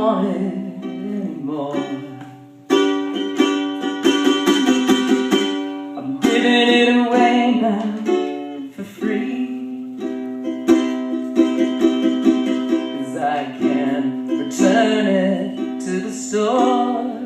want it anymore. I'm giving it away now for free, 'cause I can't return it to the store.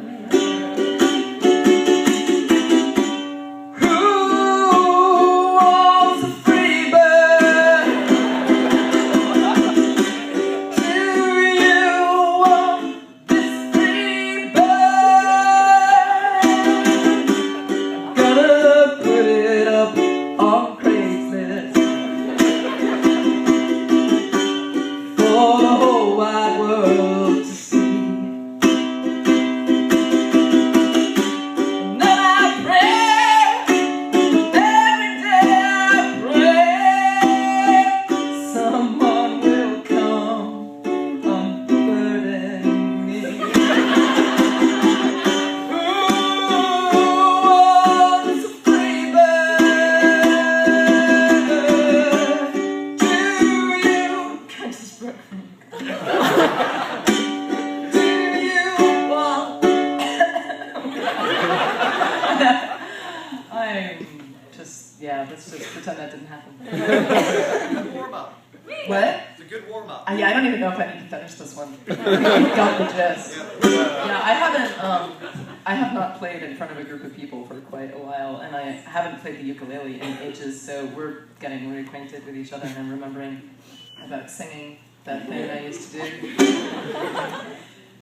Yeah, let's just pretend that didn't happen. It's a good warm-up. What? It's a good warm-up. Yeah, I don't even know if I need to finish this one. Got the gist. Yeah, I have not played in front of a group of people for quite a while, and I haven't played the ukulele in ages, so we're getting reacquainted with each other, and I'm remembering about singing that thing I used to do.